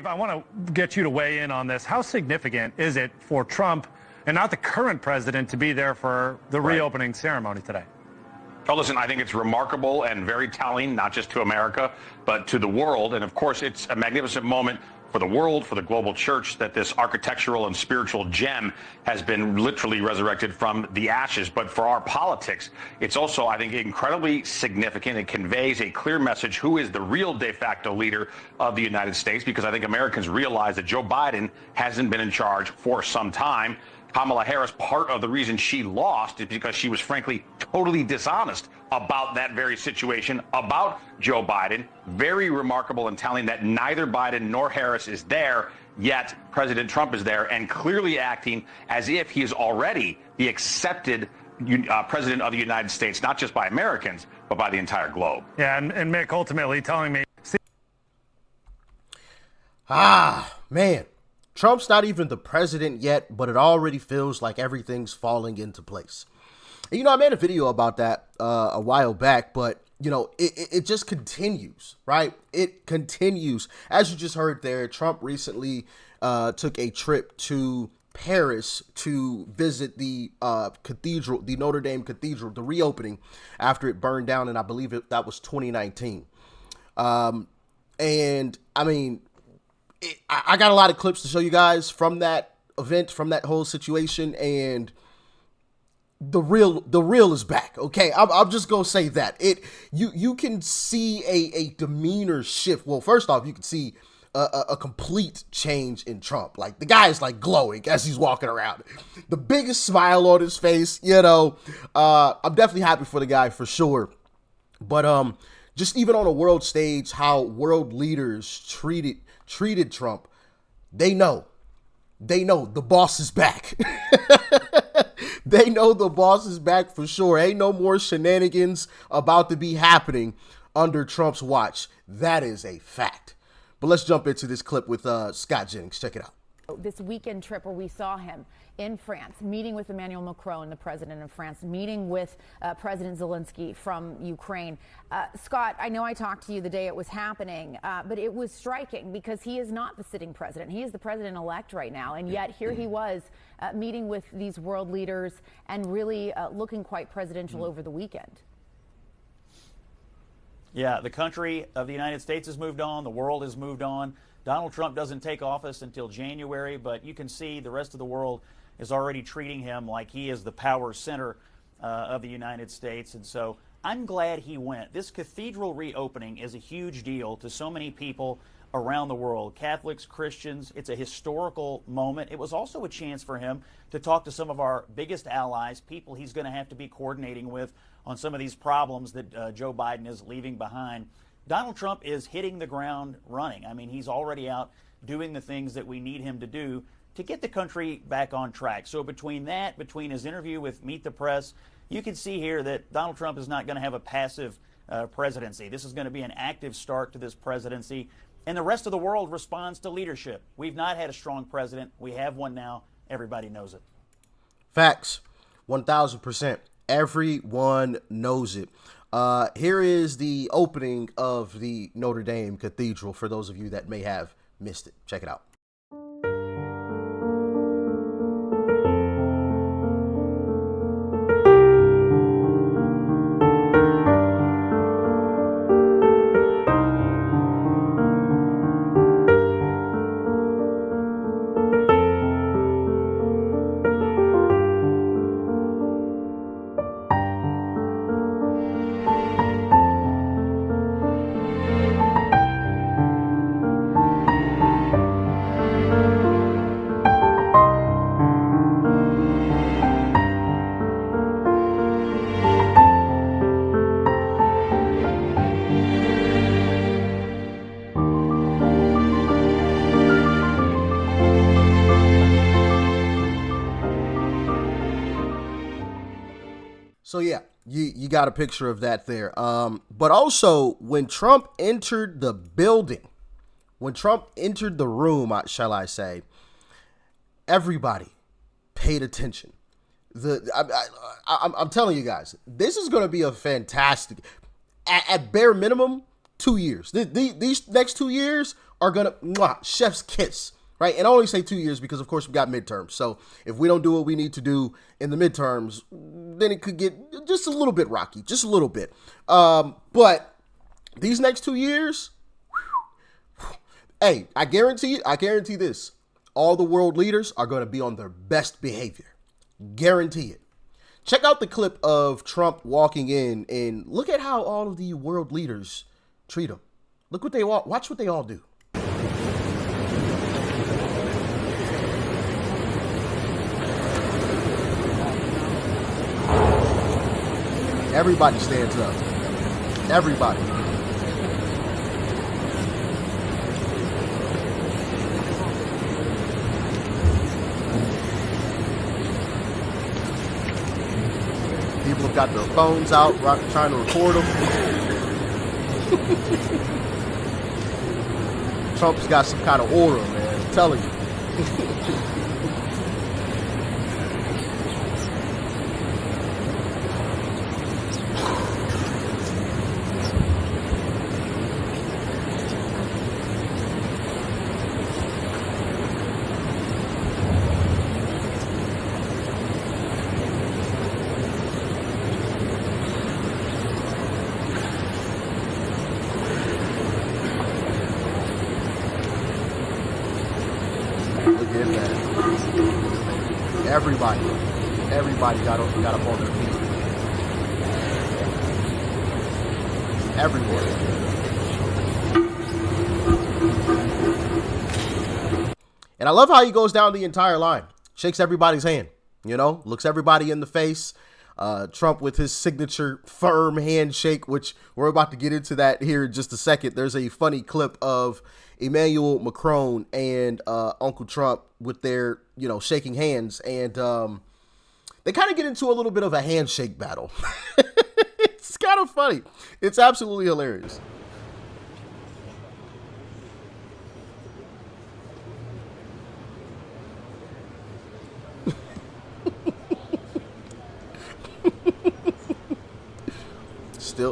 I want to get you to weigh in on this. How significant is it for Trump and not the current president to be there for the reopening ceremony today? Oh, listen, I think it's remarkable and very telling, not just to America, but to the world. And of course, it's a magnificent moment for the world, for the global church, that this architectural and spiritual gem has been literally resurrected from the ashes. But for our politics, it's also, I think, incredibly significant. It conveys a clear message who is the real de facto leader of the United States, because I think Americans realize that Joe Biden hasn't been in charge for some time. Kamala Harris, part of the reason she lost is because she was frankly totally dishonest about that very situation, about Joe Biden. Very remarkable and telling that neither Biden nor Harris is there, yet President Trump is there and clearly acting as if he is already the accepted president of the United States, not just by Americans, but by the entire globe. Yeah, and Mick ultimately telling me... Man. Trump's not even the president yet, but it already feels like everything's falling into place. And, I made a video about that a while back, but, it just continues, right? It continues. As you just heard there, Trump recently took a trip to Paris to visit the cathedral, the Notre Dame Cathedral, the reopening after it burned down, and I believe that was 2019. And, I mean... I got a lot of clips to show you guys from that event, from that whole situation, and the real is back. Okay, I'm just gonna say that you can see a demeanor shift. Well, first off, you can see a complete change in Trump. Like, the guy is like glowing as he's walking around, the biggest smile on his face. I'm definitely happy for the guy for sure. But just even on a world stage, how world leaders treated Trump, they know the boss is back. They know the boss is back for sure. Ain't no more shenanigans about to be happening under Trump's watch. That is a fact. But let's jump into this clip with Scott Jennings. Check it out. This weekend trip where we saw him in France, meeting with Emmanuel Macron, the president of France, meeting with President Zelensky from Ukraine. Scott, I know I talked to you the day it was happening, but it was striking because he is not the sitting president. He is the president-elect right now, and yet here he was meeting with these world leaders and really looking quite presidential over the weekend. Yeah, the country of the United States has moved on. The world has moved on. Donald Trump doesn't take office until January, but you can see the rest of the world is already treating him like he is the power center of the United States. And so I'm glad he went. This cathedral reopening is a huge deal to so many people around the world, Catholics, Christians. It's a historical moment. It was also a chance for him to talk to some of our biggest allies, people he's going to have to be coordinating with on some of these problems that Joe Biden is leaving behind. Donald Trump is hitting the ground running. I mean, he's already out doing the things that we need him to do to get the country back on track. So between his interview with Meet the Press, you can see here that Donald Trump is not going to have a passive presidency. This is going to be an active start to this presidency. And the rest of the world responds to leadership. We've not had a strong president. We have one now. Everybody knows it. Facts. 1,000%. Everyone knows it. Here is the opening of the Notre Dame Cathedral for those of you that may have missed it. Check it out. So yeah, you got a picture of that there. But also, when Trump entered the building, when Trump entered the room, shall I say, everybody paid attention. I'm telling you guys, this is going to be a fantastic, at bare minimum, 2 years. These next 2 years are going to, chef's kiss, right? And I only say 2 years because, of course, we got midterms. So if we don't do what we need to do in the midterms, then it could get just a little bit rocky, just a little bit. But these next 2 years, hey, I guarantee this. All the world leaders are going to be on their best behavior. Guarantee it. Check out the clip of Trump walking in and look at how all of the world leaders treat him. Look what they watch what they all do. Everybody stands up. Everybody. People have got their phones out, trying to record them. Trump's got some kind of aura, man. I'm telling you. Look at that. Everybody got up on their feet. Everyone. And I love how he goes down the entire line. Shakes everybody's hand, looks everybody in the face. Trump with his signature firm handshake, which we're about to get into that here in just a second. There's a funny clip of Emmanuel Macron and Uncle Trump with their, shaking hands. And they kind of get into a little bit of a handshake battle. It's kind of funny. It's absolutely hilarious.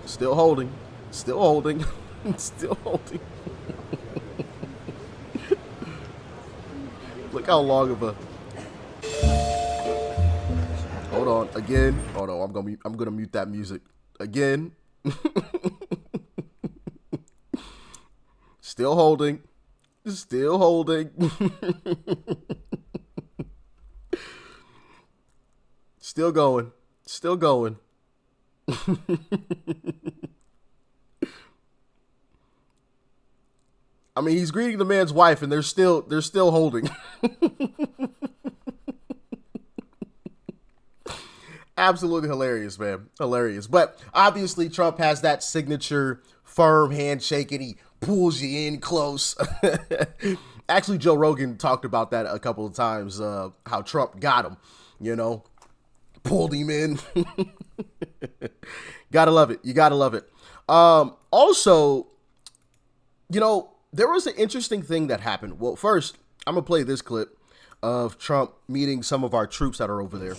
Still holding. Look how long of a. Hold on again. Oh no, I'm gonna mute that music again. Still holding. Still going. I mean, he's greeting the man's wife, and they're still holding. Absolutely hilarious, man. Hilarious. But obviously, Trump has that signature firm handshake, and he pulls you in close. Actually, Joe Rogan talked about that a couple of times, how Trump got him, pulled him in. Gotta love it. You gotta love it. Also, there was an interesting thing that happened. Well, first, I'm going to play this clip of Trump meeting some of our troops that are over there.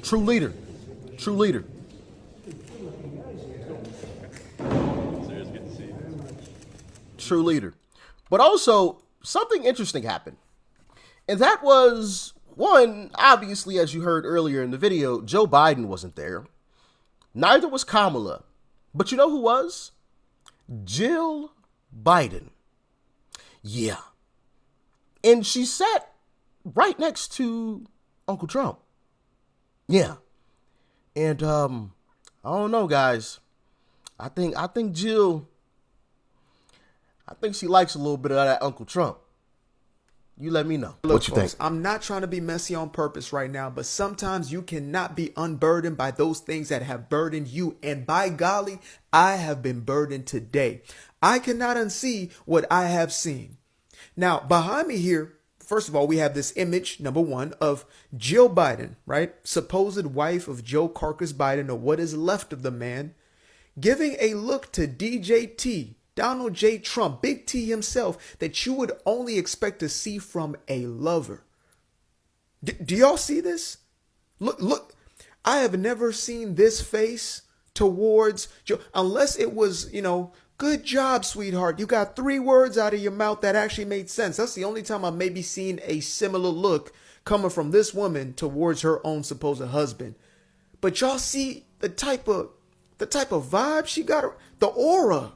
True leader. True leader. But also, something interesting happened. And that was, one, obviously, as you heard earlier in the video, Joe Biden wasn't there. Neither was Kamala. But you know who was? Jill Biden. Yeah. And she sat right next to Uncle Trump. Yeah. And I don't know, guys. I think Jill, she likes a little bit of that Uncle Trump. You let me know. Look, what you folks, think. I'm not trying to be messy on purpose right now, but sometimes you cannot be unburdened by those things that have burdened you. And by golly, I have been burdened today. I cannot unsee what I have seen. Now, behind me here, first of all, we have this image, number one, of Jill Biden, right? Supposed wife of Joe Carcass Biden, or what is left of the man, giving a look to DJT, Donald J. Trump, Big T himself, that you would only expect to see from a lover. Do y'all see this? Look, I have never seen this face towards Joe, unless it was, Good job, sweetheart. You got 3 words out of your mouth that actually made sense. That's the only time I've maybe seen a similar look coming from this woman towards her own supposed husband. But y'all see the type of vibe she got, the aura.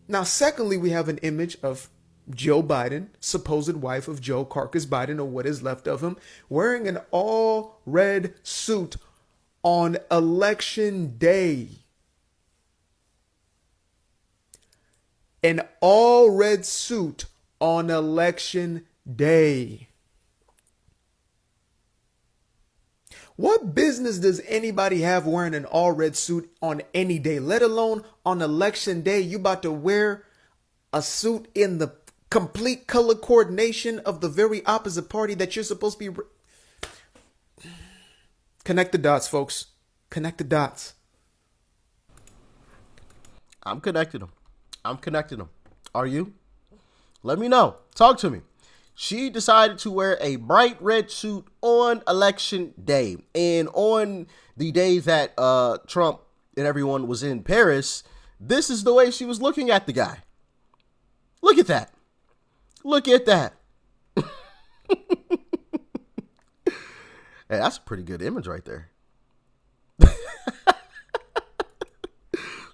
Now, secondly, we have an image of Joe Biden, supposed wife of Joe Carcass Biden, or what is left of him, wearing an all red suit on election day. An all red suit on election day. What business does anybody have wearing an all red suit on any day, let alone on election day? You about to wear a suit in the complete color coordination of the very opposite party that you're supposed to be. Connect the dots, folks. Connect the dots. I'm connecting them. Are you? Let me know. Talk to me. She decided to wear a bright red suit on election day. And on the day that Trump and everyone was in Paris, this is the way she was looking at the guy. Look at that. Hey, that's a pretty good image right there.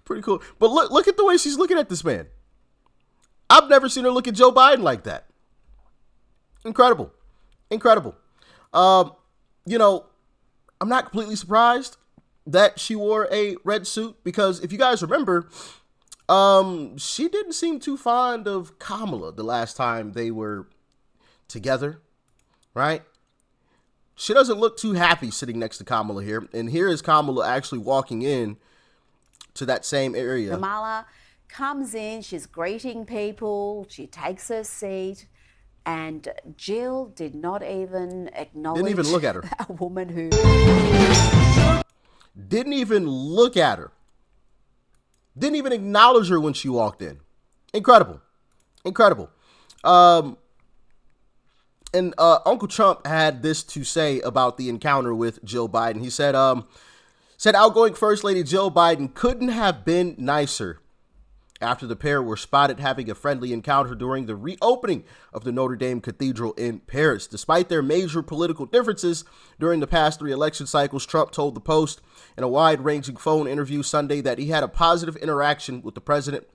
Pretty cool. But look at the way she's looking at this man. I've never seen her look at Joe Biden like that. Incredible. You know, I'm not completely surprised that she wore a red suit because if you guys remember, she didn't seem too fond of Kamala the last time they were together, right? She doesn't look too happy sitting next to Kamala here. And here is Kamala actually walking in to that same area. Kamala comes in, she's greeting people, she takes her seat, and Jill did not even acknowledge. Didn't even look at her. A woman who didn't even look at her. Didn't even acknowledge her when she walked in. Incredible. And Uncle Trump had this to say about the encounter with Joe Biden. He said outgoing First Lady Jill Biden couldn't have been nicer after the pair were spotted having a friendly encounter during the reopening of the Notre Dame Cathedral in Paris. Despite their major political differences during the past 3 election cycles, Trump told the Post in a wide-ranging phone interview Sunday that he had a positive interaction with President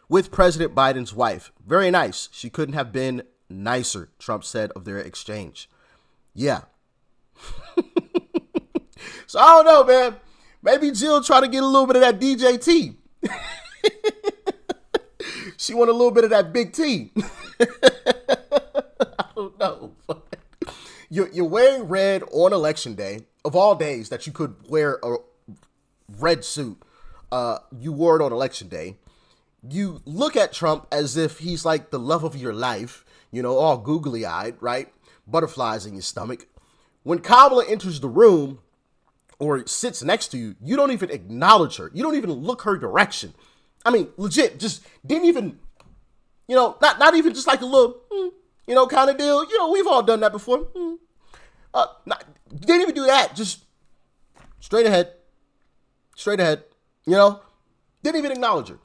Biden's wife. Very nice. She couldn't have been nicer, Trump said of their exchange. Yeah. So I don't know, man. Maybe Jill tried to get a little bit of that DJT. She want a little bit of that big T. I don't know. You're wearing red on election day, of all days that you could wear a red suit. You wore it on election day. You look at Trump as if he's like the love of your life, you know, all googly-eyed, right? Butterflies in your stomach. When Kamala enters the room or sits next to you, you don't even acknowledge her. You don't even look her direction. I mean, legit, just didn't even, you know, not even just like a little, you know, kind of deal. You know, we've all done that before. Didn't even do that. Just straight ahead, you know, didn't even acknowledge her.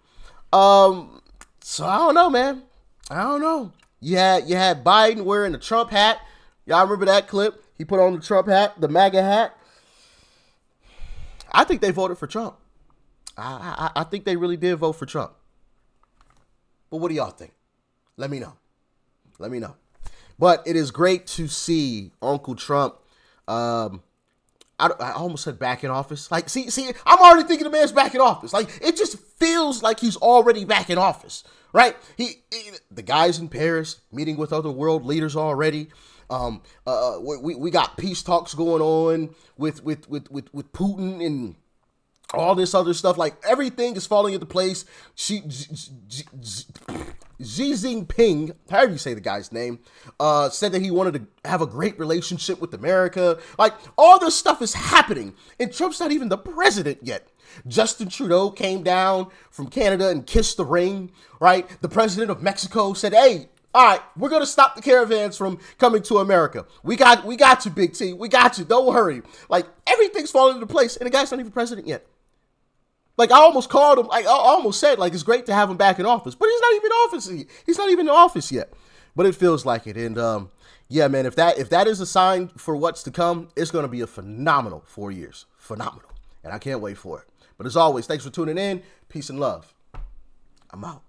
So I don't know, man. I don't know. You had Biden wearing the Trump hat. Y'all remember that clip? He put on the Trump hat, the MAGA hat. I think they voted for Trump. I think they really did vote for Trump. But what do y'all think? Let me know. But it is great to see Uncle Trump. I almost said back in office. Like, see, I'm already thinking the man's back in office. Like, it just feels like he's already back in office, right? The guy's in Paris meeting with other world leaders already. We got peace talks going on with Putin and all this other stuff. Like, everything is falling into place. Xi Jinping, however you say the guy's name, said that he wanted to have a great relationship with America. Like, all this stuff is happening, and Trump's not even the president yet. Justin Trudeau came down from Canada and kissed the ring, right? The president of Mexico said, hey, all right, we're going to stop the caravans from coming to America. We got you, Big T. We got you. Don't worry. Like, everything's falling into place, and the guy's not even president yet. Like, I almost called him. Like, I almost said, like, it's great to have him back in office, but he's not even in office. He's not even in office yet. But it feels like it. And yeah, man, if that is a sign for what's to come, it's going to be a phenomenal 4 years. Phenomenal. And I can't wait for it. But as always, thanks for tuning in. Peace and love. I'm out.